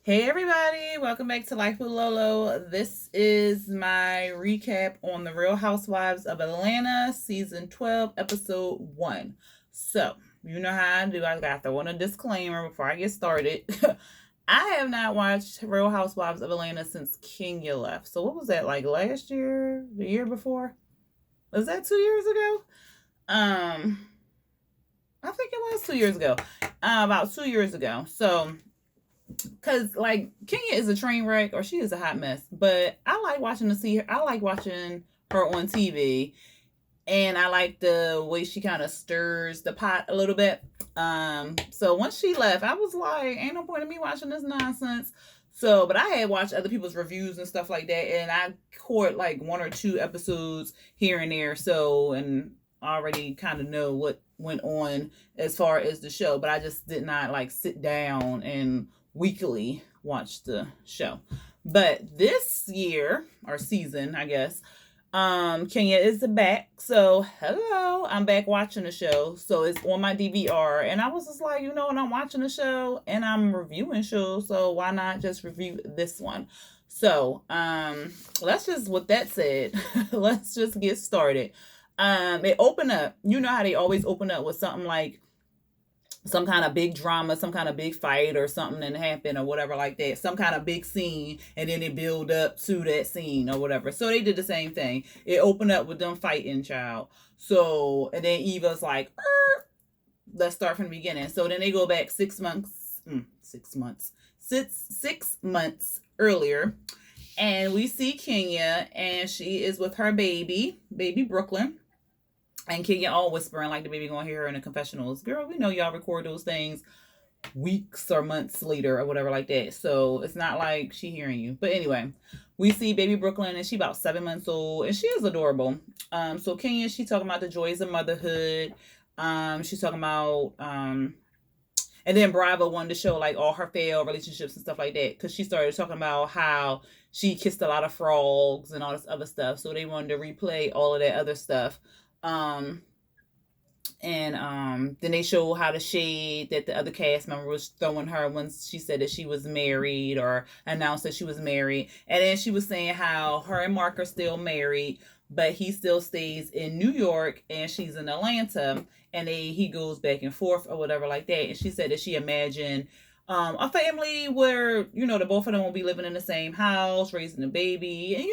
Hey everybody, welcome back to Life with Lolo. This is my recap on the Real Housewives of Atlanta, season 12, episode 1. So, you know how I do. I got to throw in a disclaimer before I get started. I have not watched Real Housewives of Atlanta since Kenya left. So, what was that, like last year? The year before? Was that 2 years ago? I think it was 2 years ago. About 2 years ago. So, because like Kenya is a train wreck or she is a hot mess, but I like watching to see her. I like watching her on TV, and I like the way she kind of stirs the pot a little bit. So once she left, I was like, ain't no point in me watching this nonsense. So, but I had watched other people's reviews and stuff like that, and I caught like one or two episodes here and there. So, and I already kind of know what went on as far as the show, but I just did not like sit down and weekly watch the show. But this year or season, I guess, Kenya is back. So hello, I'm back watching the show. So it's on my DVR, and I was just like, and I'm watching the show and I'm reviewing shows, so why not just review this one? So let's just with that said, let's just get started. It opened up. You know how they always open up with something like some kind of big drama, some kind of big fight or something that happened or whatever like that, some kind of big scene, and then it build up to that scene or whatever. So they did the same thing. It opened up with them fighting, child. So, and then Eva's like, let's start from the beginning. So then they go back 6 months earlier, and we see Kenya, and she is with her baby Brooklyn. And Kenya all whispering like the baby gonna hear her in the confessionals. Girl, we know y'all record those things weeks or months later or whatever like that. So it's not like she hearing you. But anyway, we see baby Brooklyn, and she about 7 months old, and she is adorable. So Kenya, she talking about the joys of motherhood. She's talking about and then Bravo wanted to show like all her failed relationships and stuff like that, because she started talking about how she kissed a lot of frogs and all this other stuff. So they wanted to replay all of that other stuff. Um, and then they show how the shade that the other cast member was throwing her when she said that she was married or announced that she was married. And then she was saying how her and Mark are still married, but he still stays in New York and she's in Atlanta, and he goes back and forth or whatever like that. And she said that she imagined a family where the both of them will be living in the same house, raising a baby, and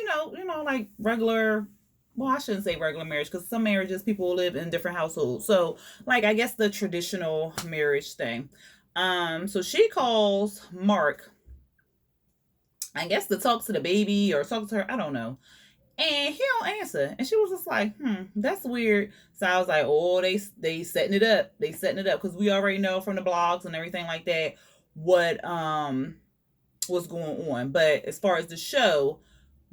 like regular, well, I shouldn't say regular marriage, because some marriages people live in different households. So, like, I guess the traditional marriage thing. So she calls Mark, I guess, to talk to the baby or talk to her. I don't know. And he don't answer. And she was just like, that's weird. So I was like, oh, they setting it up. They setting it up, because we already know from the blogs and everything like that what's going on. But as far as the show,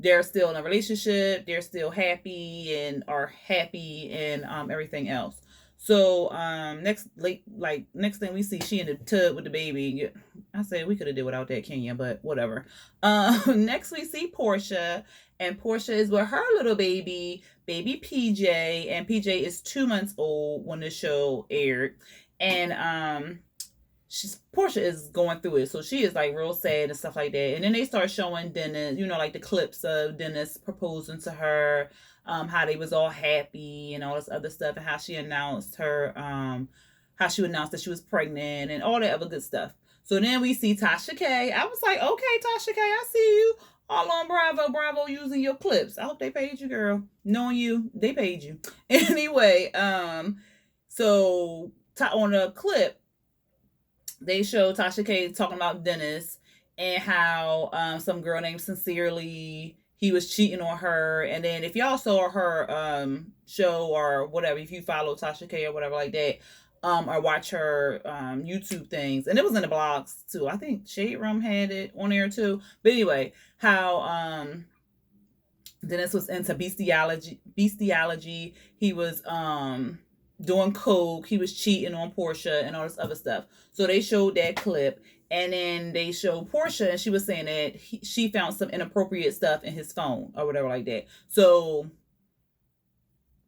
they're still in a relationship, they're still happy and are happy, and everything else. So next thing we see, she in the tub with the baby. I said we could have did without that, Kenya, but whatever. Next we see Portia, and Portia is with her little baby PJ, and PJ is 2 months old when the show aired. And Portia is going through it, so she is like real sad and stuff like that. And then they start showing Dennis, like the clips of Dennis proposing to her, how they was all happy and all this other stuff, and how she announced that she was pregnant and all that other good stuff. So then we see TashaK. I was like, okay, TashaK, I see you all on Bravo using your clips. I hope they paid you, girl. Knowing you, they paid you. Anyway, so on a clip, they show TashaK talking about Dennis and how some girl named Sincerely, he was cheating on her. And then if y'all saw her show or whatever, if you follow TashaK or whatever like that, or watch her YouTube things, and it was in the blogs too. I think Shade Room had it on there too. But anyway, how Dennis was into bestiality. He was doing coke, he was cheating on Portia and all this other stuff. So they showed that clip, and then they showed Portia, and she was saying that she found some inappropriate stuff in his phone or whatever like that. So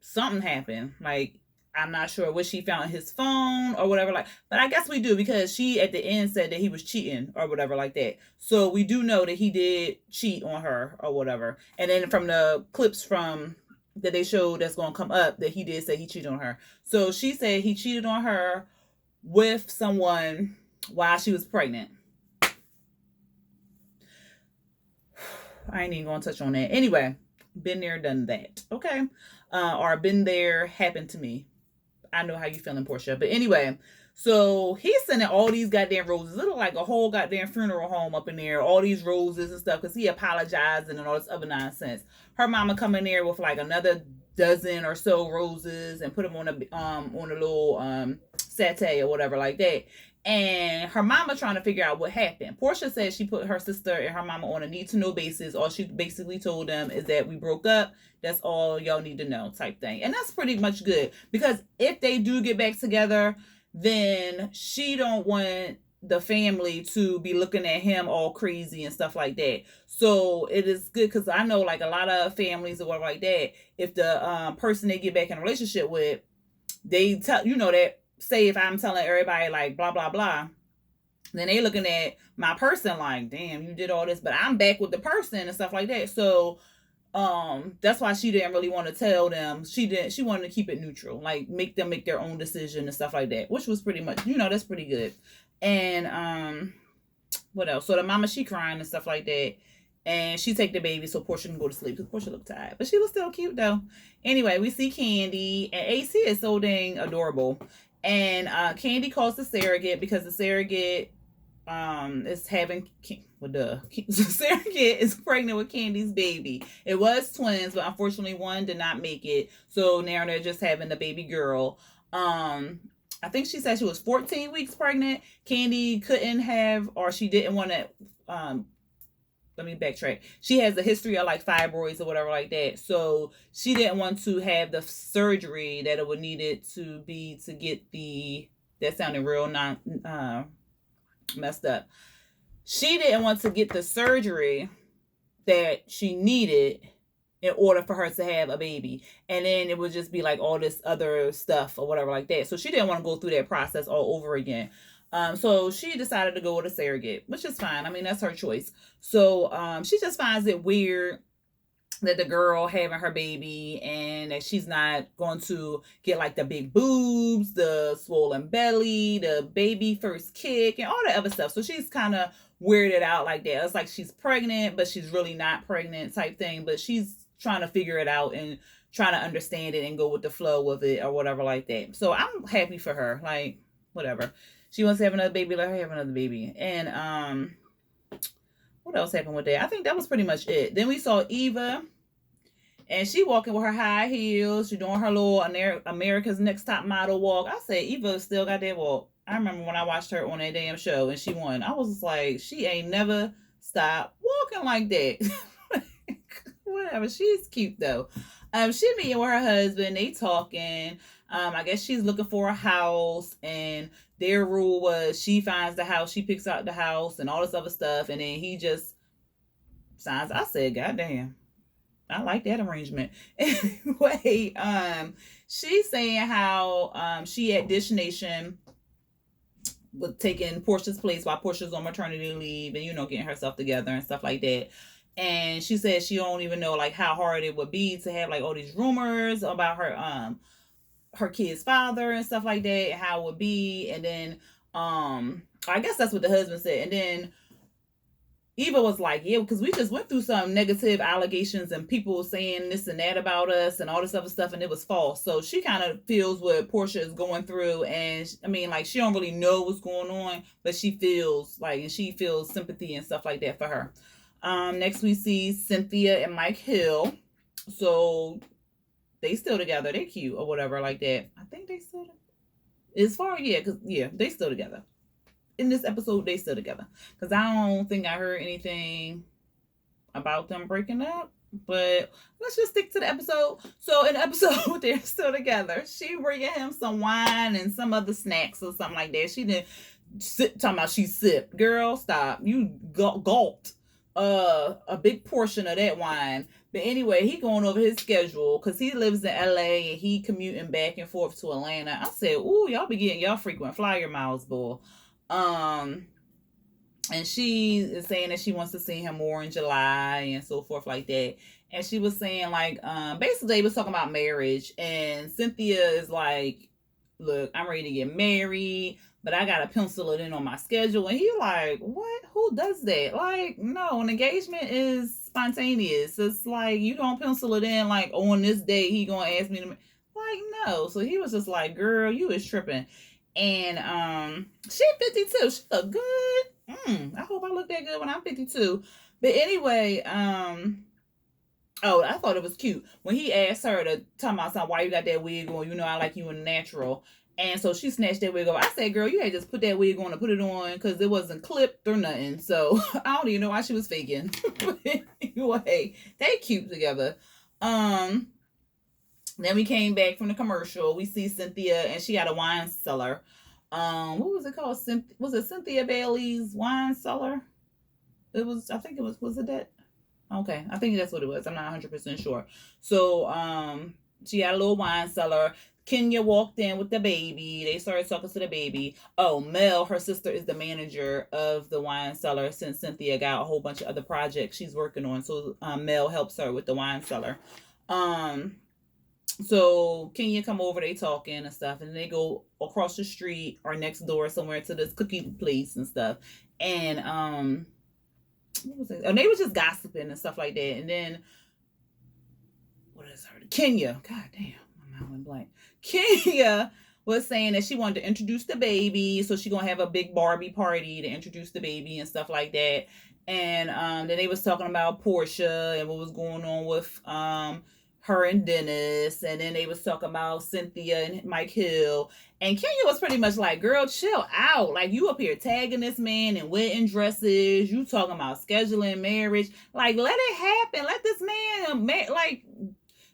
something happened. Like, I'm not sure what she found in his phone or whatever. Like, but I guess we do because she at the end said that he was cheating or whatever like that. So we do know that he did cheat on her or whatever. And then from the clips from that they showed that's gonna come up that he did say he cheated on her. So she said he cheated on her with someone while she was pregnant. I ain't even gonna touch on that. Anyway, been there, done that. Okay. Or been there, happened to me. I know how you feeling, Portia. But anyway, so he's sending all these goddamn roses. It looked like a whole goddamn funeral home up in there. All these roses and stuff because he apologized and all this other nonsense. Her mama come in there with like another dozen or so roses and put them on a little satay or whatever like that. And her mama trying to figure out what happened. Portia said she put her sister and her mama on a need to know basis. All she basically told them is that we broke up. That's all y'all need to know type thing. And that's pretty much good because if they do get back together, then she don't want the family to be looking at him all crazy and stuff like that. So it is good because I know like a lot of families or whatever like that, if the person they get back in a relationship with, they tell, that say if I'm telling everybody like blah blah blah, then they looking at my person like, damn, you did all this, but I'm back with the person and stuff like that. So that's why she didn't really want to tell them. She wanted to keep it neutral, like make them make their own decision and stuff like that, which was pretty much, that's pretty good. And what else? So the mama, she crying and stuff like that. And she take the baby so Portia can go to sleep because Portia looked tired. But she was still cute though. Anyway, we see Candy. And AC is so dang adorable. And Candy calls the surrogate because the surrogate is having the surrogate is pregnant with Candy's baby. It was twins, but unfortunately one did not make it. So now they're just having the baby girl. I think she said she was 14 weeks pregnant. Candy couldn't have, or she didn't want to let me backtrack. She has a history of like fibroids or whatever like that. So she didn't want to have the surgery that it would need it to be to get that sounded real messed up. She didn't want to get the surgery that she needed in order for her to have a baby. And then it would just be like all this other stuff or whatever like that. So she didn't want to go through that process all over again. So she decided to go with a surrogate, which is fine. I mean, that's her choice. So she just finds it weird that the girl having her baby and that she's not going to get like the big boobs, the swollen belly, the baby first kick, and all that other stuff. So she's kind of weirded out like that. It's like she's pregnant, but she's really not pregnant type thing. But she's trying to figure it out and trying to understand it and go with the flow of it or whatever like that. So I'm happy for her. Like, whatever. She wants to have another baby, let her have another baby. And what else happened with that? I think that was pretty much it. Then we saw Eva, and she walking with her high heels. She doing her little America's Next Top Model walk. I said Eva still got that walk. I remember when I watched her on that damn show and she won. I was just like, she ain't never stopped walking like that. Whatever. She's cute though. She meeting with her husband. They talking. I guess she's looking for a house, and their rule was she finds the house, she picks out the house, and all this other stuff, and then he just signs. I said, God damn, I like that arrangement. Anyway, she's saying how she at Dish Nation was taking Portia's place while Portia's on maternity leave, and getting herself together and stuff like that. And she said she don't even know like how hard it would be to have like all these rumors about her kid's father and stuff like that, and how it would be. And then I guess that's what the husband said. And then Eva was like, yeah, because we just went through some negative allegations and people saying this and that about us and all this other stuff, and it was false. So she kind of feels what Portia is going through, and I mean, like, she don't really know what's going on, but she feels like, and she feels sympathy and stuff like that for her. Next we see Cynthia and Mike Hill. So they still together. They cute or whatever like that. I think they still as far, they still together. In this episode, they still together. Because I don't think I heard anything about them breaking up. But let's just stick to the episode. So in the episode, they're still together. She bringing him some wine and some other snacks or something like that. She didn't talking about she sipped. Girl, stop. You gulped a big portion of that wine. But anyway, he going over his schedule because he lives in LA and he commuting back and forth to Atlanta. I said, "Ooh, y'all be getting y'all frequent flyer miles, boy." Um, and she is saying that she wants to see him more in July and so forth like that. And she was saying like, basically they was talking about marriage, and Cynthia is like, "Look, I'm ready to get married, but I gotta pencil it in on my schedule." And he like, "What? Who does that?" Like, no, an engagement is spontaneous. It's like you don't pencil it in like on this day he gonna ask me to. Like, no. So he was just like, "Girl, you is tripping." And she 52. She look good. I hope I look that good when I'm 52. But anyway, oh, I thought it was cute when he asked her to talk about something. Why you got that wig on? You know I like you in the natural. And so she snatched that wig off. I said, "Girl, you had just put that wig on and put it on because it wasn't clipped or nothing." So I don't even know why she was faking. But anyway, they cute together. Um, then we came back from the commercial. We see Cynthia, and she got a wine cellar. What was it called? Was it Cynthia Bailey's wine cellar? It was. I think it was. Was it that? Okay, I think that's what it was. I'm not 100% sure. So, she had a little wine cellar. Kenya walked in with the baby. They started talking to the baby. Oh, Mel, her sister, is the manager of the wine cellar since Cynthia got a whole bunch of other projects she's working on. So, Mel helps her with the wine cellar. Um, so Kenya come over, they talking and stuff, and they go across the street or next door somewhere to this cookie place and stuff. And what was it? And they were just gossiping and stuff like that. And then what is her? Kenya. God damn, my mind went blank. Kenya was saying that she wanted to introduce the baby, so she gonna have a big Barbie party to introduce the baby and stuff like that. And then they was talking about Portia and what was going on with her and Dennis, and then they was talking about Cynthia and Mike Hill. And Kenya was pretty much like, "Girl, chill out. Like, you up here tagging this man in wedding dresses. You talking about scheduling marriage. Like, let it happen. Let this man, like,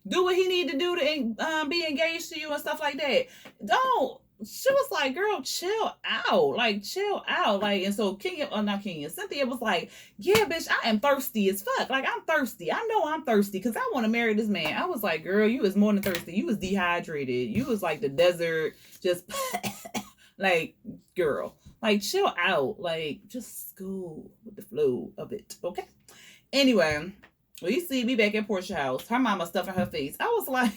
do what he need to do to be engaged to you and stuff like that. Don't." She was like, "Girl, chill out. Like, chill out." Like, and so Kenya, not Kenya, Cynthia was like, "Yeah, bitch, I am thirsty as fuck. Like, I'm thirsty. I know I'm thirsty because I want to marry this man." I was like, "Girl, you was more than thirsty. You was dehydrated. You was like the desert, just like, girl, like, chill out. Like, just go with the flow of it, okay?" Anyway, we see me back at Portia's house. Her mama stuffing her face. I was like,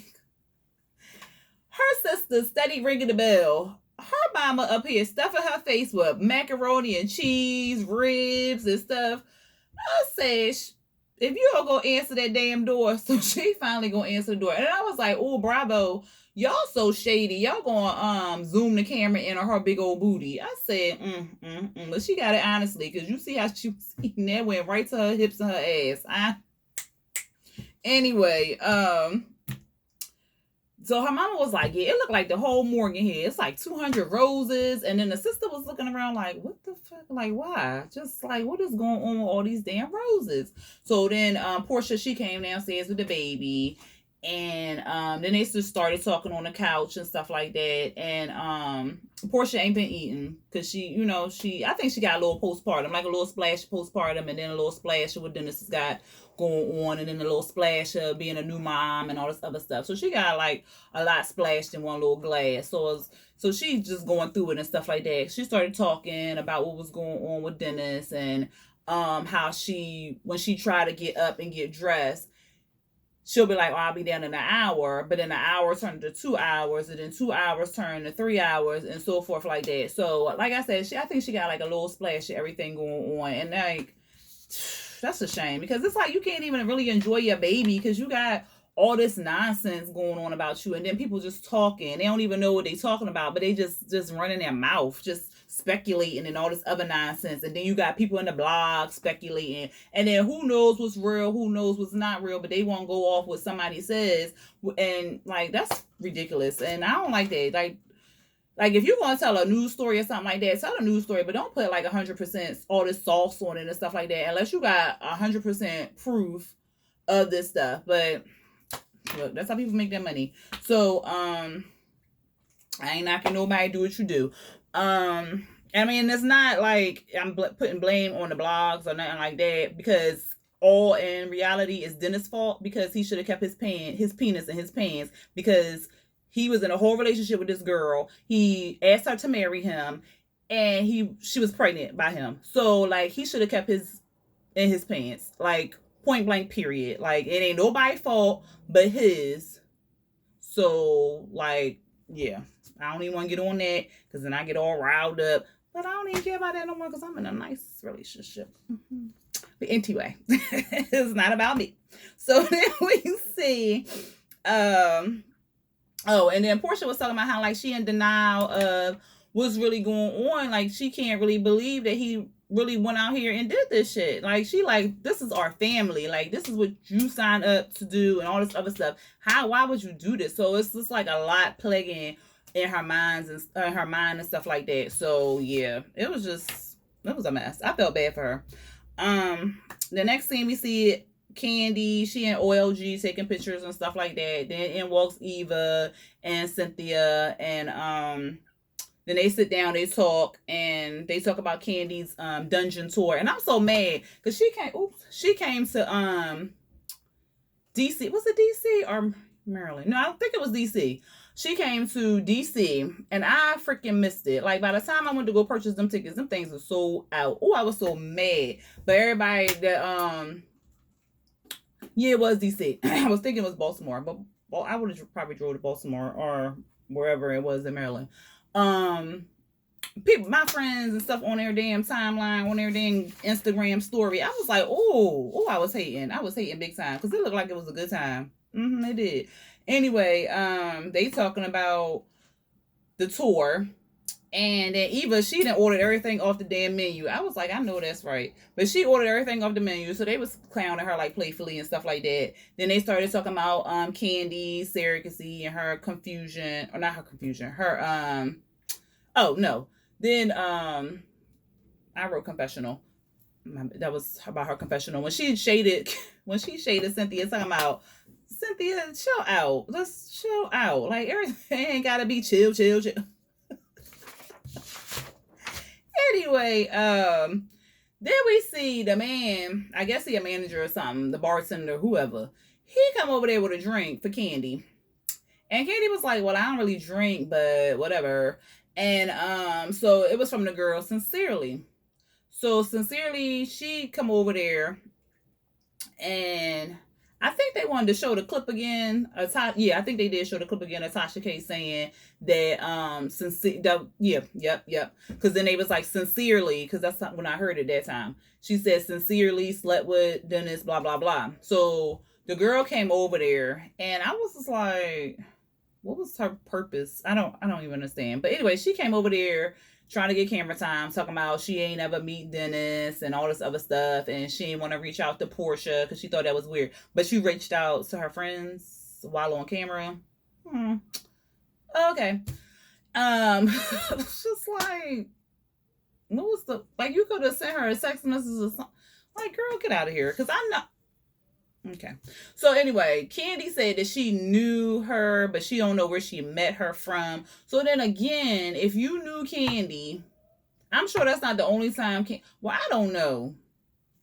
her sister steady ringing the bell. Her mama up here stuffing her face with macaroni and cheese, ribs and stuff. I said, "If you don't go answer that damn door," so she finally gonna answer the door. And I was like, "Oh, bravo. Y'all so shady. Y'all gonna zoom the camera in on her big old booty." I said, But she got it honestly, because you see how she was eating that, went right to her hips and her ass. Anyway, so her mama was like, "Yeah, it looked like the whole Morgan here. It's like 200 roses." And then the sister was looking around like, "What the fuck? Like, why? Just like, what is going on with all these damn roses?" So then Portia, she came downstairs with the baby. And then they just started talking on the couch and stuff like that. And Portia ain't been eating because she I think she got a little postpartum, like a little splash postpartum, and then a little splash of what Dennis has got going on, and then a little splash of being a new mom and all this other stuff. So she got like a lot splashed in one little glass. So she's just going through it and stuff like that. She started talking about what was going on with Dennis, and how when she tried to get up and get dressed, she'll be like, "Oh, I'll be down in an hour," but then an hour turned to 2 hours, and then 2 hours turned to 3 hours, and so forth like that. So, like I said, I think she got like a little splash of everything going on, and like, that's a shame, because it's like you can't even really enjoy your baby because you got all this nonsense going on about you, and then people just talking. They don't even know what they talking about, but they just running their mouth, just speculating and all this other nonsense. And then you got people in the blog speculating, and then who knows what's real, who knows what's not real, but they won't go off what somebody says, and like, that's ridiculous. And I don't like that. Like, if you're going to tell a news story or something like that, tell a news story, but don't put like 100% all this sauce on it and stuff like that, unless you got 100% proof of this stuff. But look, that's how people make their money. So, I ain't knocking nobody, do what you do. I mean, it's not like I'm putting blame on the blogs or nothing like that, because all in reality is Dennis' fault, because he should have kept his penis in his pants, because he was in a whole relationship with this girl. He asked her to marry him, and she was pregnant by him. So like he should have kept his in his pants, like point blank period. Like it ain't nobody's fault but his. So like yeah, I don't even want to get on that, because then I get all riled up. But I don't even care about that no more, because I'm in a nice relationship. Mm-hmm. But anyway, it's not about me. So then we see, oh, and then Portia was talking about how like she in denial of what's really going on. Like she can't really believe that he really went out here and did this shit. Like she like, this is our family. Like this is what you signed up to do and all this other stuff. Why would you do this? So it's just like a lot plaguing in her mind and stuff like that. So yeah, it was a mess. I felt bad for her. The next thing we see, Candy, she and OLG taking pictures and stuff like that. Then in walks Eva and Cynthia, and then they sit down, they talk, and they talk about Candy's dungeon tour. And I'm so mad because she came to DC. Was it DC or Maryland? No, I think it was DC. She came to DC and I freaking missed it. Like by the time I went to go purchase them tickets, them things were sold out. Oh, I was so mad. But everybody that yeah, it was DC. I was thinking it was Baltimore, but well, I would have probably drove to Baltimore or wherever it was in Maryland. People, my friends and stuff on their damn timeline, on their damn Instagram story, I was like, oh, I was hating big time, because it looked like it was a good time. It did. Anyway, they talking about the tour, and then Eva, she done ordered everything off the damn menu. I was like, I know that's right. But she ordered everything off the menu. So they was clowning her like playfully and stuff like that. Then they started talking about Candy, surrogacy, and her confusion. Or not her confusion. Her oh no. Then I wrote confessional. That was about her confessional. When she shaded Cynthia, talking about Cynthia, chill out. Let's chill out. Like everything ain't gotta be chill. Anyway, then we see the man, I guess he a manager or something, the bartender, whoever. He come over there with a drink for Candy. And Candy was like, well, I don't really drink, but whatever. And so it was from the girl, Sincerely. So Sincerely, she come over there, and I think they wanted to show the clip again. Yeah, I think they did show the clip again of TashaK saying that yep. Because then they was like, sincerely, because that's when I heard it that time. She said, sincerely slept with Dennis, blah blah blah. So the girl came over there, and I was just like, what was her purpose? I don't even understand. But anyway, she came over there trying to get camera time, talking about she ain't ever meet Dennis and all this other stuff, and she didn't want to reach out to Portia because she thought that was weird. But she reached out to her friends while on camera. Okay. It's just like, what was the, like, you could have sent her a text message or something. Like, girl, get out of here, because I'm not. Okay. So anyway, Candy said that she knew her, but she don't know where she met her from. So then again, if you knew Candy, I'm sure that's not the only time. Well, I don't know.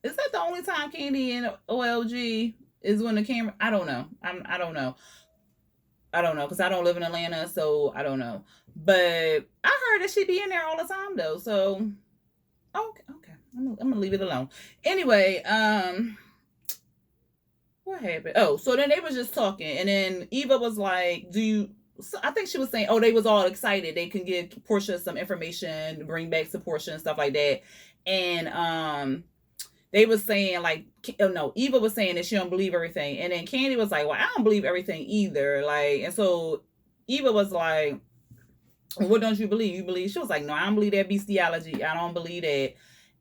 Is that the only time Candy and OLG is when the camera? I don't know. I don't know. I don't know, because I don't live in Atlanta, so I don't know. But I heard that she be in there all the time though. So okay. I'm gonna leave it alone. Anyway, what happened? Oh, so then they was just talking, and then Eva was like, so I think she was saying, oh, they was all excited. They can give Portia some information, bring back to Portia and stuff like that. And they was saying like, oh no, Eva was saying that she don't believe everything. And then Candy was like, well, I don't believe everything either. Like, and so Eva was like, what don't you believe? You believe? She was like, no, I don't believe that bestiality. I don't believe that.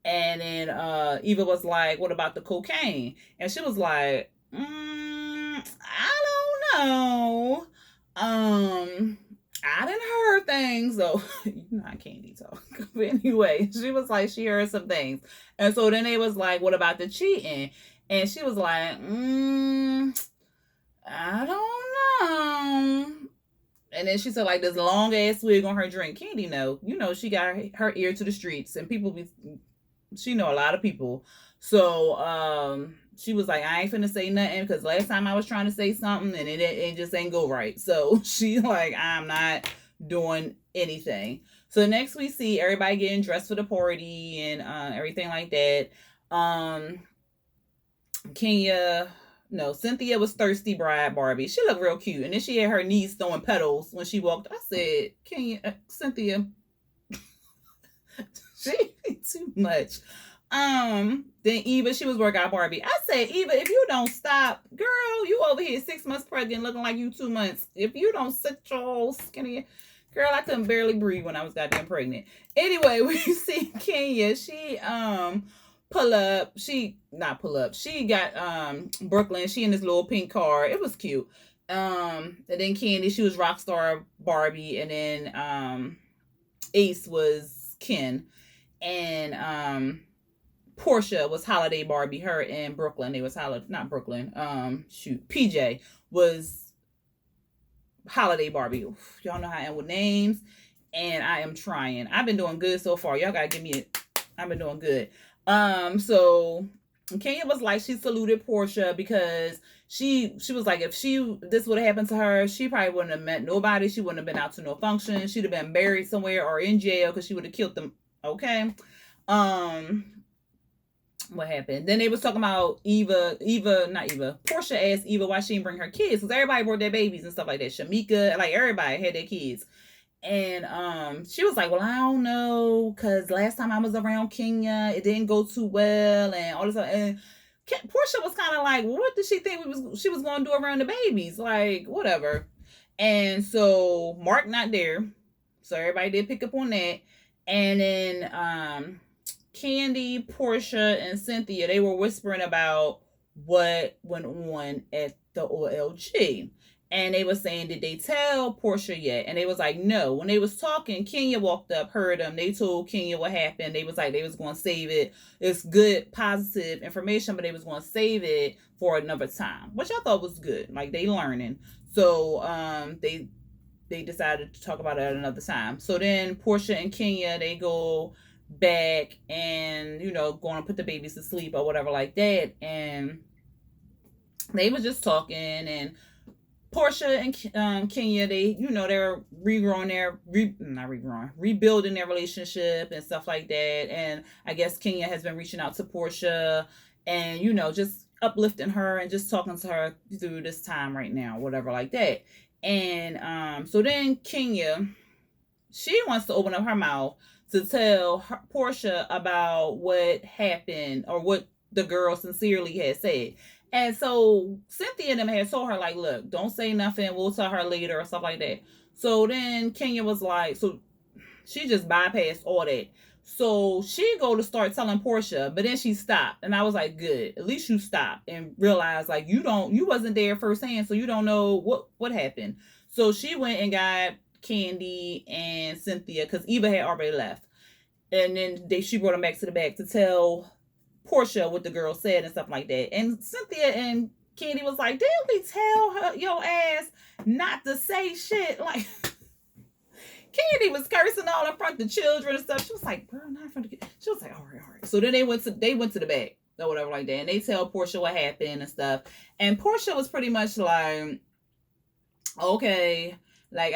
And then Eva was like, what about the cocaine? And she was like, I don't know. I didn't heard things, so you know I can't talk. But anyway, she was like, she heard some things. And so then they was like, what about the cheating? And she was like, I don't know. And then she said like this long ass wig on her drink. Candy know, she got her ear to the streets, and she know a lot of people. So she was like, I ain't finna say nothing because last time I was trying to say something and it just ain't go right. So she like, I'm not doing anything. So next we see everybody getting dressed for the party and everything like that. Kenya, no, Cynthia was thirsty bride Barbie. She looked real cute, and then she had her knees throwing petals when she walked. I said, Kenya, Cynthia, she too much. Then Eva, she was workout Barbie. I said, Eva, if you don't stop, girl, you over here 6 months pregnant, looking like you 2 months. If you don't sit your old skinny, girl, I couldn't barely breathe when I was goddamn pregnant. Anyway, we see Kenya. She She got Brooklyn. She in this little pink car. It was cute. And then Candy, she was Rockstar Barbie, and then Ace was Ken, and Portia was Holiday Barbie. Her and Brooklyn, they was not Brooklyn. PJ was Holiday Barbie. Oof, y'all know how I am with names, and I am trying. I've been doing good so far. Y'all gotta give me I've been doing good. So Kenya was like, she saluted Portia because she was like, if this would have happened to her, she probably wouldn't have met nobody. She wouldn't have been out to no function. She'd have been buried somewhere or in jail because she would have killed them. Okay. What happened? Then they was talking about Portia asked Eva why she didn't bring her kids, because everybody brought their babies and stuff like that. Shamika, like everybody had their kids. And she was like, well, I don't know, because last time I was around Kenya, it didn't go too well and all this stuff. And Portia was kind of like, well, what did she think she was going to do around the babies? Like, whatever. And so Mark not there. So everybody did pick up on that. And then Candy, Portia, and Cynthia, they were whispering about what went on at the OLG. And they were saying, did they tell Portia yet? And they was like, no. When they was talking, Kenya walked up, heard them. They told Kenya what happened. They was like, they was going to save it. It's good, positive information, but they was going to save it for another time, which I thought was good. Like, they learning. So they decided to talk about it at another time. So then Portia and Kenya, they go back and, going to put the babies to sleep or whatever like that. And they was just talking, and Portia and Kenya, they're rebuilding their relationship and stuff like that. And I guess Kenya has been reaching out to Portia and, just uplifting her and just talking to her through this time right now, whatever like that. And so then Kenya, she wants to open up her mouth to tell Portia about what happened or what the girl sincerely had said. And so Cynthia and them had told her, like, look, don't say nothing. We'll tell her later or stuff like that. So then Kenya was like, so she just bypassed all that. So she go to start telling Portia, but then she stopped. And I was like, good. At least you stopped and realized, like, you wasn't there firsthand, so you don't know what happened. So she went and got Candy and Cynthia because Eva had already left. And then she brought them back to the back to tell Portia what the girl said and stuff like that. And Cynthia and Candy was like, didn't we tell her your ass not to say shit? Like, Candy was cursing all in front of the children and stuff. She was like, girl, not in front of the kids. She was like, all right. So then they went to the back or whatever like that. And they tell Portia what happened and stuff. And Portia was pretty much like, okay, like,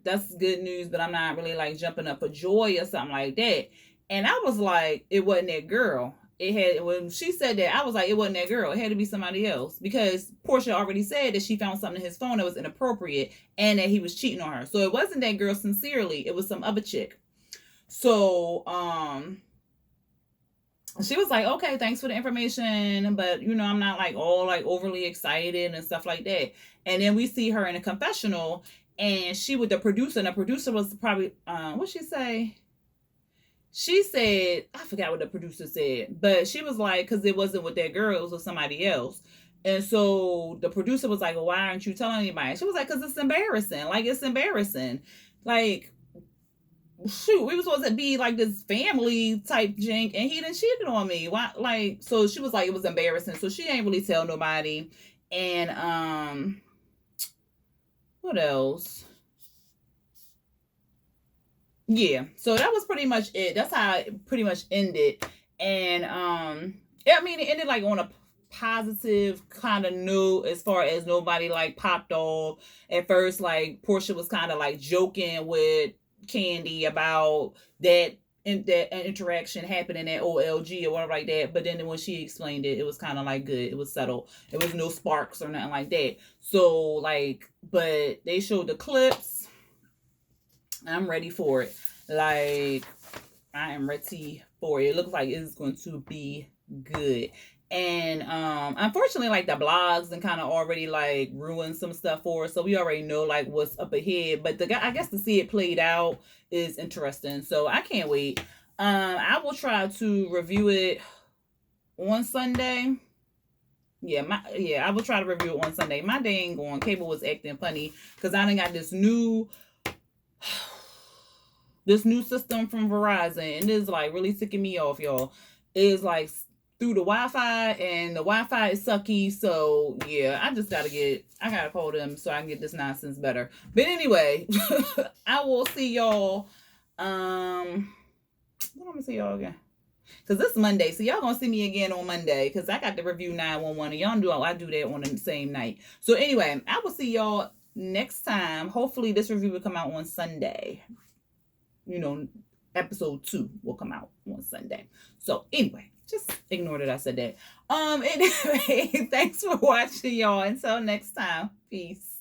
that's good news, but I'm not really like jumping up for joy or something like that. And I was like, it wasn't that girl. When she said that, I was like, it wasn't that girl. It had to be somebody else, because Portia already said that she found something in his phone that was inappropriate and that he was cheating on her. So it wasn't that girl sincerely. It was some other chick. So, she was like, okay, thanks for the information, but I'm not like all like overly excited and stuff like that. And then we see her in a confessional, and she with the producer, and the producer was probably, what'd she say? She said, I forgot what the producer said, but she was like, because it wasn't with that girl, it was with somebody else. And so the producer was like, well, why aren't you telling anybody? She was like, because it's embarrassing. Like, it's embarrassing. Like, shoot, we were supposed to be like this family type jink, and he done cheated on me. Why? Like, so she was like, it was embarrassing. So she ain't really tell nobody. And what else? Yeah, so that was pretty much it. That's how it pretty much ended. And yeah, I mean, it ended like on a positive kind of note, as far as nobody like popped off. At first, like Portia was kind of like joking with Candy about that interaction happening at OLG or whatever like that. But then when she explained it, it was kind of like good. It was settled. It was no sparks or nothing like that. So like, but they showed the clips. I'm ready for it. Like, I am ready for it. It looks like it's going to be good. And unfortunately, like the blogs and kind of already like ruined some stuff for us. So we already know like what's up ahead. But I guess to see it played out is interesting. So I can't wait. I will try to review it on Sunday. I will try to review it on Sunday. My day ain't going. Cable was acting funny because I done got this new system from Verizon, and it's like really ticking me off, y'all. It's like through the Wi-Fi, and the Wi-Fi is sucky. So yeah, I gotta call them so I can get this nonsense better. But anyway, I will see y'all. What am I gonna see y'all again? Cause this Monday, so y'all gonna see me again on Monday. Cause I got to review 911, and I do that on the same night. So anyway, I will see y'all next time. Hopefully, this review will come out on Sunday. Episode 2 will come out on Sunday. So anyway, just ignore that I said that. Anyway, thanks for watching, y'all. Until next time, peace.